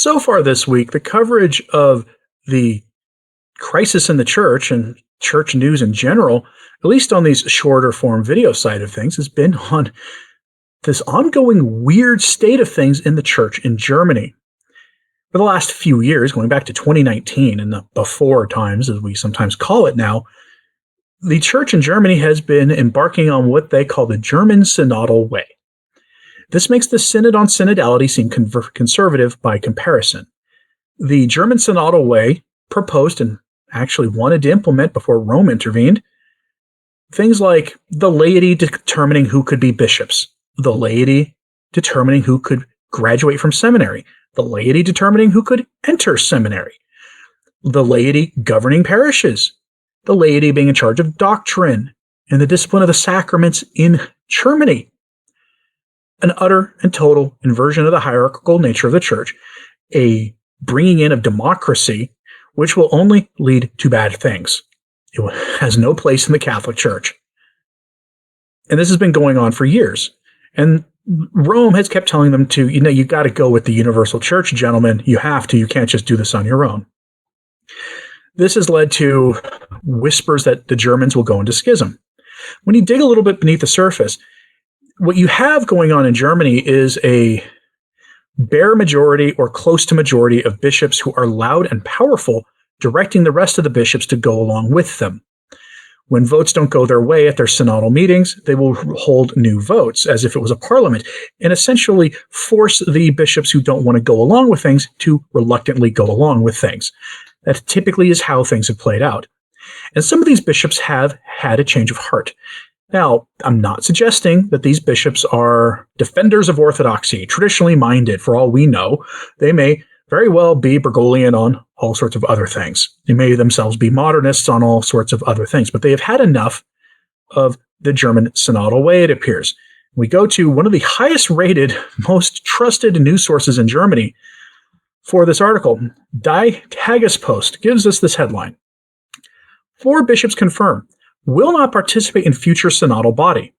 So far this week, the coverage of the crisis in the church and church news in general, at least on these shorter form video side of things, has been on this ongoing weird state of things in the church in Germany. For the last few years, going back to 2019 and the before times, as we sometimes call it now, the church in Germany has been embarking on what they call the German synodal way. This makes the synod on synodality seem conservative by comparison. The German synodal way proposed and actually wanted to implement before Rome intervened things like the laity determining who could be bishops, the laity determining who could graduate from seminary, the laity determining who could enter seminary, the laity governing parishes, the laity being in charge of doctrine and the discipline of the sacraments in Germany. An utter and total inversion of the hierarchical nature of the church, a bringing in of democracy, which will only lead to bad things. It has no place in the Catholic Church. And this has been going on for years. And Rome has kept telling them to, you got to go with the universal church, gentlemen. You have to. You can't just do this on your own. This has led to whispers that the Germans will go into schism. When you dig a little bit beneath the surface, what you have going on in Germany is a bare majority or close to majority of bishops who are loud and powerful, directing the rest of the bishops to go along with them. When votes don't go their way at their synodal meetings, they will hold new votes as if it was a parliament and essentially force the bishops who don't want to go along with things to reluctantly go along with things. That typically is how things have played out. And some of these bishops have had a change of heart. Now, I'm not suggesting that these bishops are defenders of orthodoxy, traditionally minded. For all we know, they may very well be Bergoglian on all sorts of other things. They may themselves be modernists on all sorts of other things, but they have had enough of the German synodal way, it appears. We go to one of the highest rated, most trusted news sources in Germany for this article. Die Tagespost gives us this headline. 4 bishops confirm will not participate in future synodal body.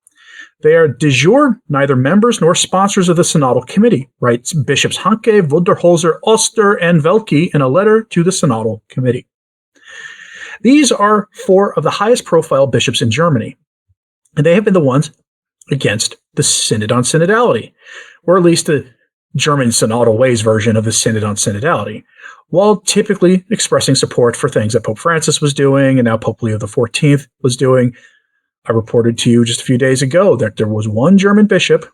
They are de jure neither members nor sponsors of the synodal committee, writes Bishops Hanke, Wunderholzer, Oster, and Welke in a letter to the synodal committee. These are 4 of the highest profile bishops in Germany, and they have been the ones against the Synod on Synodality, or at least the German synodal ways version of the Synod on Synodality, while typically expressing support for things that Pope Francis was doing and now Pope Leo XIV was doing. I reported to you just a few days ago that there was one German bishop,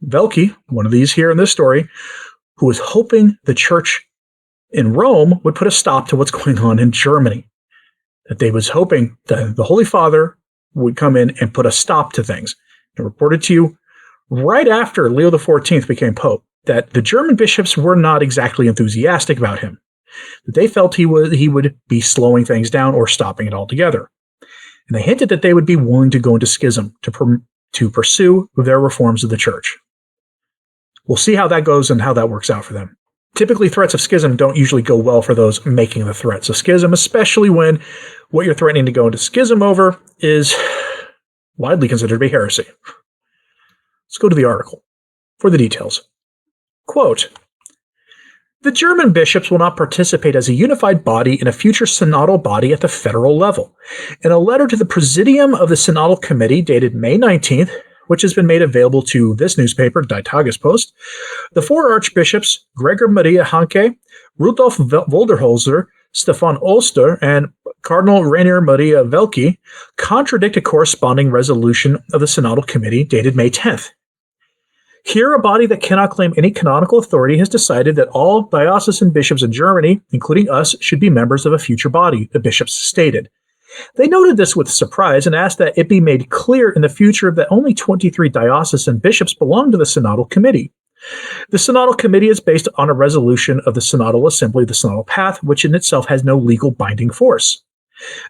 Welke, one of these here in this story, who was hoping the church in Rome would put a stop to what's going on in Germany. That they was hoping that the Holy Father would come in and put a stop to things. I reported to you right after Leo XIV became Pope that the German bishops were not exactly enthusiastic about him. That they felt he would be slowing things down or stopping it altogether. And they hinted that they would be willing to go into schism to pursue their reforms of the church. We'll see how that goes and how that works out for them. Typically, threats of schism don't usually go well for those making the threats of schism, especially when what you're threatening to go into schism over is widely considered to be heresy. Let's go to the article for the details. Quote, the German bishops will not participate as a unified body in a future synodal body at the federal level. In a letter to the Presidium of the Synodal Committee dated May 19th, which has been made available to this newspaper, Die Tagespost, the 4 archbishops, Gregor Maria Hanke, Rudolf Wunderholzer, Stefan Oster, and Cardinal Rainer Maria Welke, contradict a corresponding resolution of the Synodal Committee dated May 10th. Here, a body that cannot claim any canonical authority has decided that all diocesan bishops in Germany, including us, should be members of a future body, the bishops stated. They noted this with surprise and asked that it be made clear in the future that only 23 diocesan bishops belong to the Synodal Committee. The Synodal Committee is based on a resolution of the Synodal Assembly, the Synodal Path, which in itself has no legal binding force.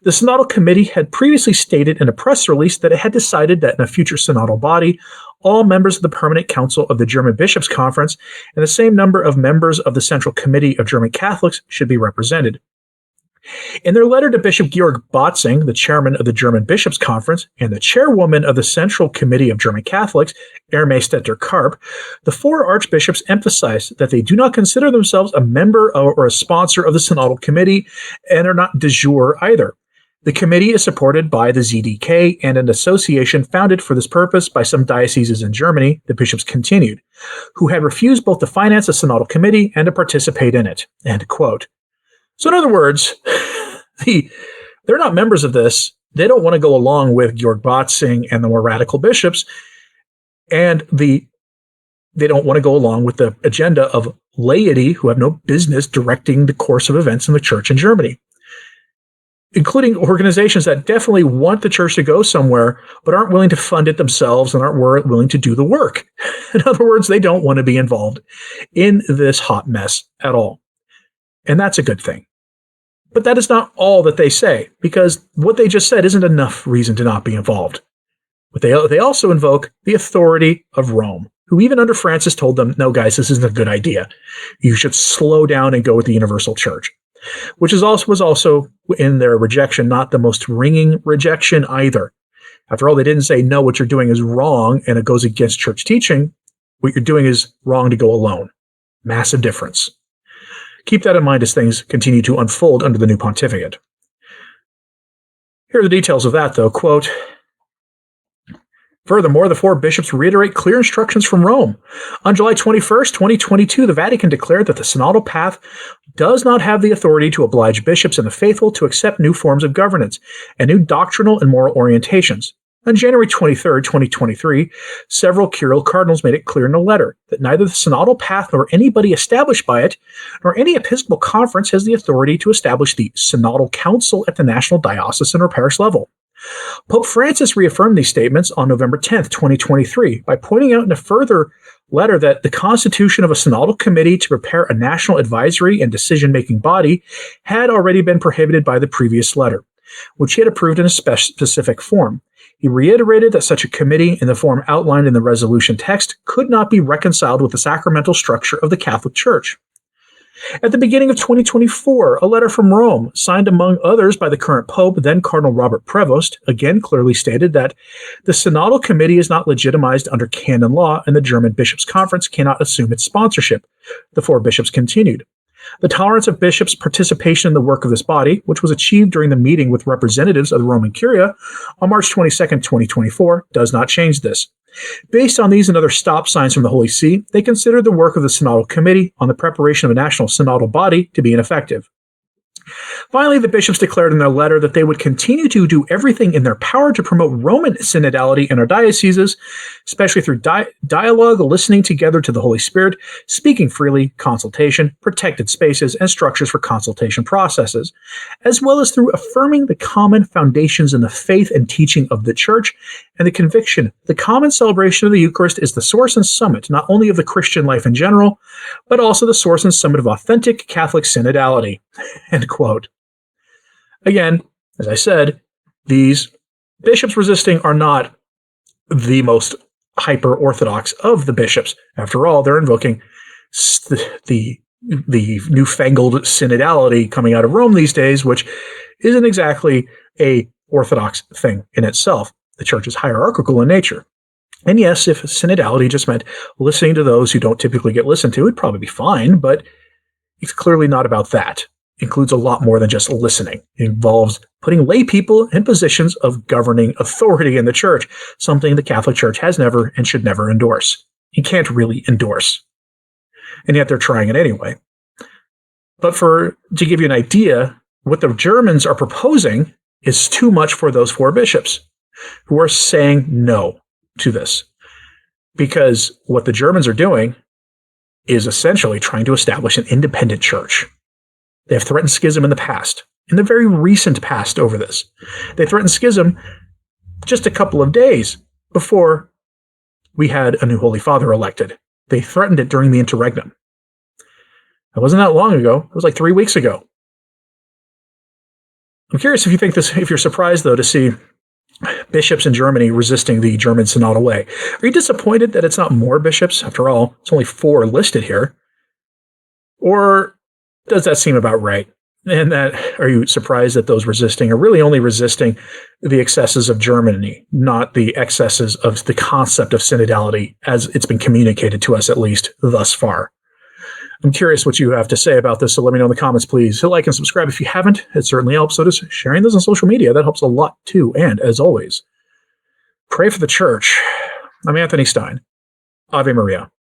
The Synodal Committee had previously stated in a press release that it had decided that in a future synodal body, all members of the Permanent Council of the German Bishops' Conference and the same number of members of the Central Committee of German Catholics should be represented. In their letter to Bishop Georg Botzing, the chairman of the German Bishops' Conference and the chairwoman of the Central Committee of German Catholics, Ermestetter Karp, the four archbishops emphasized that they do not consider themselves a member or a sponsor of the Synodal Committee and are not de jure either. The committee is supported by the ZDK and an association founded for this purpose by some dioceses in Germany, the bishops continued, who had refused both to finance a synodal committee and to participate in it. End quote. So in other words, they're not members of this. They don't want to go along with Georg Botzing and the more radical bishops, and they don't want to go along with the agenda of laity who have no business directing the course of events in the church in Germany, including organizations that definitely want the church to go somewhere, but aren't willing to fund it themselves and aren't willing to do the work. In other words, they don't want to be involved in this hot mess at all. And that's a good thing. But that is not all that they say, because what they just said isn't enough reason to not be involved. But they also invoke the authority of Rome, who even under Francis told them, no, guys, this isn't a good idea. You should slow down and go with the universal church. Which was also in their rejection, not the most ringing rejection either. After all, they didn't say, no, what you're doing is wrong and it goes against church teaching. What you're doing is wrong to go alone. Massive difference. Keep that in mind as things continue to unfold under the new pontificate. Here are the details of that, though. Quote, furthermore, the four bishops reiterate clear instructions from Rome. On July 21st, 2022, the Vatican declared that the synodal path does not have the authority to oblige bishops and the faithful to accept new forms of governance and new doctrinal and moral orientations. On January 23rd, 2023, several curial cardinals made it clear in a letter that neither the synodal path nor anybody established by it, nor any episcopal conference has the authority to establish the synodal council at the national diocesan or parish level. Pope Francis reaffirmed these statements on November 10th, 2023, by pointing out in a further letter that the constitution of a synodal committee to prepare a national advisory and decision-making body had already been prohibited by the previous letter, which he had approved in a specific form. He reiterated that such a committee, in the form outlined in the resolution text, could not be reconciled with the sacramental structure of the Catholic Church. At the beginning of 2024, a letter from Rome, signed among others by the current Pope, then Cardinal Robert Prevost, again clearly stated that the Synodal Committee is not legitimized under canon law and the German Bishops' Conference cannot assume its sponsorship. The four bishops continued. The tolerance of bishops' participation in the work of this body, which was achieved during the meeting with representatives of the Roman Curia on March 22, 2024, does not change this. Based on these and other stop signs from the Holy See, they consider the work of the Synodal Committee on the preparation of a national synodal body to be ineffective. Finally, the bishops declared in their letter that they would continue to do everything in their power to promote Roman synodality in our dioceses, especially through dialogue, listening together to the Holy Spirit, speaking freely, consultation, protected spaces, and structures for consultation processes, as well as through affirming the common foundations in the faith and teaching of the Church and the conviction the common celebration of the Eucharist is the source and summit not only of the Christian life in general, but also the source and summit of authentic Catholic synodality. End quote. Again, as I said, these bishops resisting are not the most hyper-orthodox of the bishops. After all, they're invoking the newfangled synodality coming out of Rome these days, which isn't exactly a orthodox thing in itself. The church is hierarchical in nature. And yes, if synodality just meant listening to those who don't typically get listened to, it'd probably be fine, but it's clearly not about that. It includes a lot more than just listening. It involves putting lay people in positions of governing authority in the church, something the Catholic Church has never and should never endorse. You can't really endorse. And yet they're trying it anyway. But to give you an idea, what the Germans are proposing is too much for those four bishops who are saying no to this. Because what the Germans are doing is essentially trying to establish an independent church. They have threatened schism in the past, in the very recent past over this. They threatened schism just a couple of days before we had a new Holy Father elected. They threatened it during the interregnum. It wasn't that long ago. It was like 3 weeks ago. I'm curious if you think this, if you're surprised, though, to see bishops in Germany resisting the German synodal way. Are you disappointed that it's not more bishops? After all, it's only 4 listed here. Or does that seem about right? And that, are you surprised that those resisting are really only resisting the excesses of Germany, not the excesses of the concept of synodality as it's been communicated to us, at least thus far? I'm curious what you have to say about this, so let me know in the comments, please. Hit like and subscribe if you haven't. It certainly helps. So does sharing this on social media. That helps a lot too. And as always, pray for the church. I'm Anthony Stine. Ave Maria.